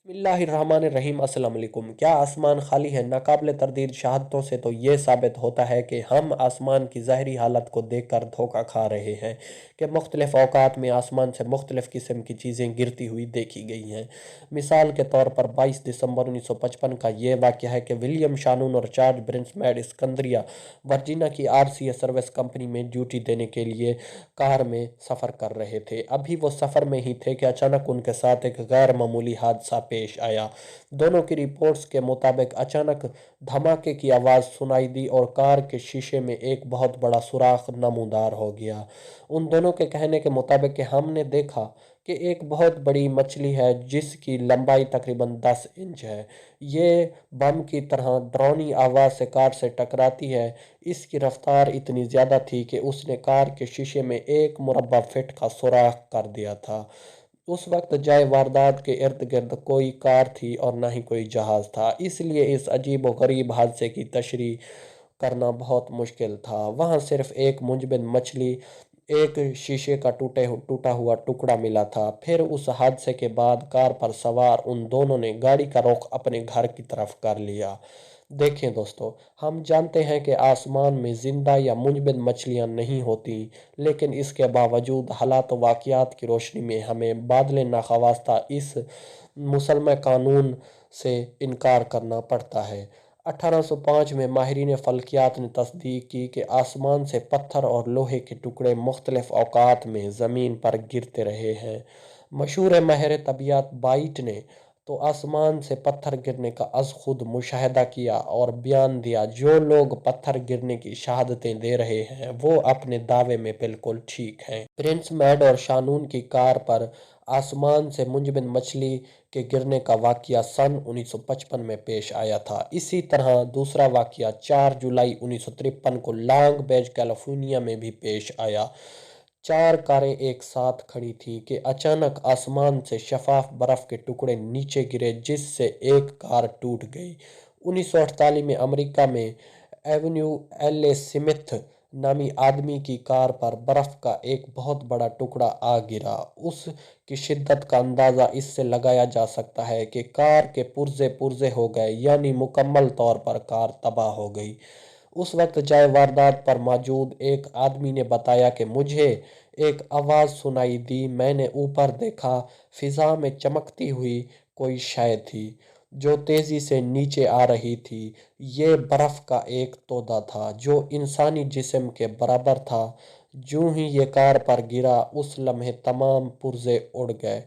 बिस्मिल्लाहिर्रहमानिर्रहीम। अस्सलाम वालेकुम। क्या आसमान खाली है? नाकाबिले तरदीद शहादतों से तो ये साबित होता है कि हम आसमान की ज़ाहिरी हालत को देख कर धोखा खा रहे हैं कि मुख्तलिफ़ औक़ात में आसमान से मुख्तलिफ़ किस्म की चीज़ें गिरती हुई देखी गई हैं। मिसाल के तौर पर 22 दिसंबर 1955 का ये वाक़या है कि विलियम शानून और चार्ल्स ब्रिंसमैन सिकंदरिया वर्जीनिया की RCA सर्विस कंपनी में ड्यूटी देने के लिए कार में सफ़र कर रहे थे। अभी वो सफ़र में ही थे कि अचानक उनके साथ एक गैर मामूली हादसा पेश आया। दोनों की रिपोर्ट्स के मुताबिक अचानक धमाके की आवाज़ सुनाई दी और कार के शीशे में एक बहुत बड़ा सुराख नमूदार हो गया। उन दोनों के कहने के मुताबिक कि हमने देखा कि एक बहुत बड़ी मछली है जिसकी लंबाई तकरीबन 10 इंच है। ये बम की तरह डरावनी आवाज़ से कार से टकराती है। इसकी रफ्तार इतनी ज़्यादा थी कि उसने कार के शीशे में एक मुरब्बा फिट का सुराख कर दिया था। उस वक्त जाए वारदात के इर्द गिर्द कोई कार थी और ना ही कोई जहाज था, इसलिए इस अजीब व गरीब हादसे की तशरीह करना बहुत मुश्किल था। वहां सिर्फ एक मुंजमद मछली, एक शीशे का टूटा हुआ टुकड़ा मिला था। फिर उस हादसे के बाद कार पर सवार उन दोनों ने गाड़ी का रुख अपने घर की तरफ कर लिया। देखें दोस्तों, हम जानते हैं कि आसमान में जिंदा या मुंजमद मछलियां नहीं होती, लेकिन इसके बावजूद हालात व वाक़यात की रोशनी में हमें बादल नाखवास्ता इस मुसलमा कानून से इनकार करना पड़ता है। 1805 में माहिरीन फल्कियात ने तस्दीक की कि आसमान से पत्थर और लोहे के टुकड़े मुख्तलिफ औकात में ज़मीन पर गिरते रहे हैं। मशहूर माहिर तबीयत बाइट ने तो आसमान से पत्थर गिरने का अज़ खुद मुशाहिदा किया और बयान दिया। जो लोग पत्थर गिरने की शहादतें दे रहे हैं वो अपने दावे में बिल्कुल ठीक हैं। प्रिंस मैड और शानून की कार पर आसमान से मुंजमद मछली के गिरने का वाक़या सन 1955 में पेश आया था। इसी तरह दूसरा वाक़या 4 जुलाई 1953 को लॉन्ग बीच कैलिफोर्निया में भी पेश आया। 4 कारें एक साथ खड़ी थीं कि अचानक आसमान से शफाफ बर्फ के टुकड़े नीचे गिरे जिससे एक कार टूट गई। 1948 में अमेरिका में एवेन्यू L.A. स्मिथ नामी आदमी की कार पर बर्फ का एक बहुत बड़ा टुकड़ा आ गिरा। उसकी शिद्दत का अंदाज़ा इससे लगाया जा सकता है कि कार के पुर्जे पुर्जे हो गए, यानी मुकम्मल तौर पर कार तबाह हो गई। उस वक्त जाए वारदात पर मौजूद एक आदमी ने बताया कि मुझे एक आवाज़ सुनाई दी। मैंने ऊपर देखा, फिजा में चमकती हुई कोई शय थी जो तेज़ी से नीचे आ रही थी। ये बर्फ़ का एक तोदा था जो इंसानी जिस्म के बराबर था। जूं ही ये कार पर गिरा उस लम्हे तमाम पुर्जे उड़ गए।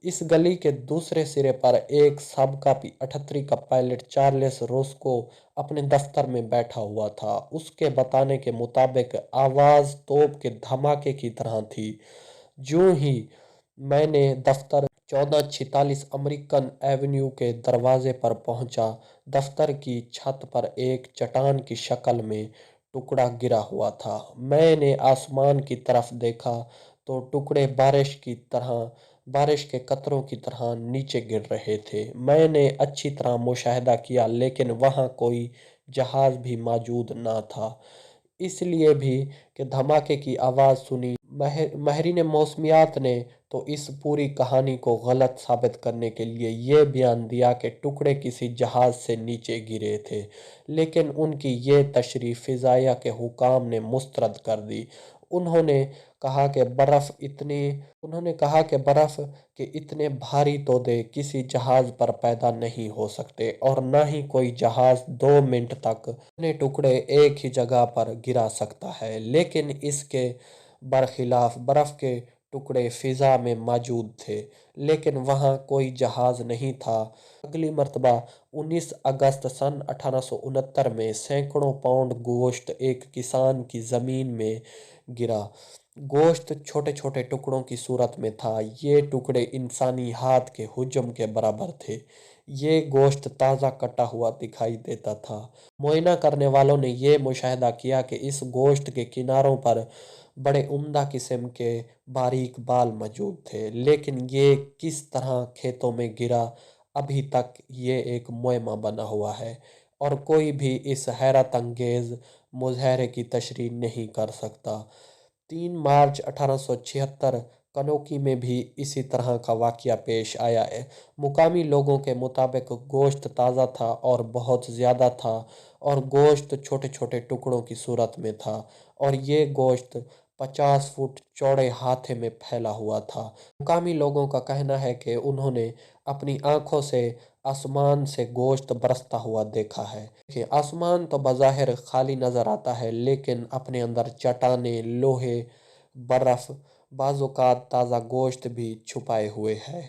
इस गली के दूसरे सिरे पर एक साबका 38 का पायलट चार्ल्स रोस्को अपने दफ्तर में बैठा हुआ था। उसके बताने के मुताबिक आवाज़ तोप के धमाके की तरह थी। जूं ही मैंने दफ्तर 1446 अमेरिकन एवेन्यू के दरवाजे पर पहुंचा, दफ्तर की छत पर एक चट्टान की शक्ल में टुकड़ा गिरा हुआ था। मैंने आसमान की तरफ देखा तो टुकड़े बारिश के कतरों की तरह नीचे गिर रहे थे। मैंने अच्छी तरह मुशाहिदा किया, लेकिन वहां कोई जहाज भी मौजूद न था, इसलिए भी कि धमाके की आवाज़ सुनी। माहिरीन मौसमियात ने तो इस पूरी कहानी को गलत साबित करने के लिए ये बयान दिया कि टुकड़े किसी जहाज़ से नीचे गिरे थे, लेकिन उनकी ये तशरीह फ़िज़ाइया के हुकाम ने मुस्तरद कर दी। उन्होंने कहा कि बर्फ़ के इतने भारी तोदे किसी जहाज़ पर पैदा नहीं हो सकते और न ही कोई जहाज़ 2 मिनट तक इतने टुकड़े एक ही जगह पर गिरा सकता है। लेकिन इसके बरखिलाफ बर्फ़ के टुकड़े फ़िज़ा में मौजूद थे, लेकिन वहाँ कोई जहाज़ नहीं था। अगली मर्तबा 19 अगस्त सन 1869 में सैकड़ों पाउंड गोश्त एक किसान की ज़मीन में गिरा। गोश्त छोटे छोटे टुकड़ों की सूरत में था। ये टुकड़े इंसानी हाथ के हुज्म के बराबर थे। ये गोश्त ताज़ा कटा हुआ दिखाई देता था। मुआयना करने वालों ने यह मुशाहिदा किया कि इस गोश्त के किनारों पर बड़े उम्दा किस्म के बारीक बाल मौजूद थे, लेकिन ये किस तरह खेतों में गिरा, अभी तक ये एक मुअम्मा बना हुआ है और कोई भी इस हैरत अंगेज़ मुज़ाहरे की तशरीह नहीं कर सकता। 3 मार्च 1876 कनौकी में भी इसी तरह का वाकया पेश आया है। मुकामी लोगों के मुताबिक गोश्त ताज़ा था और बहुत ज़्यादा था और गोश्त छोटे छोटे टुकड़ों की सूरत में था और ये गोश्त 50 फुट चौड़े हाथे में फैला हुआ था। मुकामी लोगों का कहना है कि उन्होंने अपनी आंखों से आसमान से गोश्त बरसता हुआ देखा है। देखिए, आसमान तो बज़ाहिर खाली नज़र आता है लेकिन अपने अंदर चट्टानें, लोहे, बर्फ़, बाज़-औक़ात ताज़ा गोश्त भी छुपाए हुए है।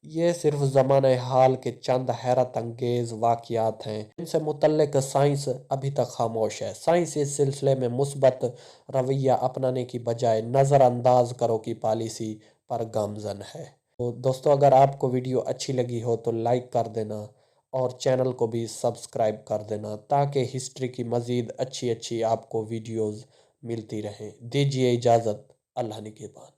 ये सिर्फ ज़माने हाल के चंद हैरत अंगेज़ वाक़यात हैं इनसे मुतल्लिक़ साइंस अभी तक खामोश है। साइंस इस सिलसिले में मुस्बत रवैया अपनाने की बजाय नज़रअंदाज करो की पॉलिसी पर गामज़न है। तो दोस्तों, अगर आपको वीडियो अच्छी लगी हो तो लाइक कर देना और चैनल को भी सब्सक्राइब कर देना ताकि हिस्ट्री की मज़ीद अच्छी अच्छी आपको वीडियोज़ मिलती रहें। दीजिए इजाज़त। अल्लाह निगहबान।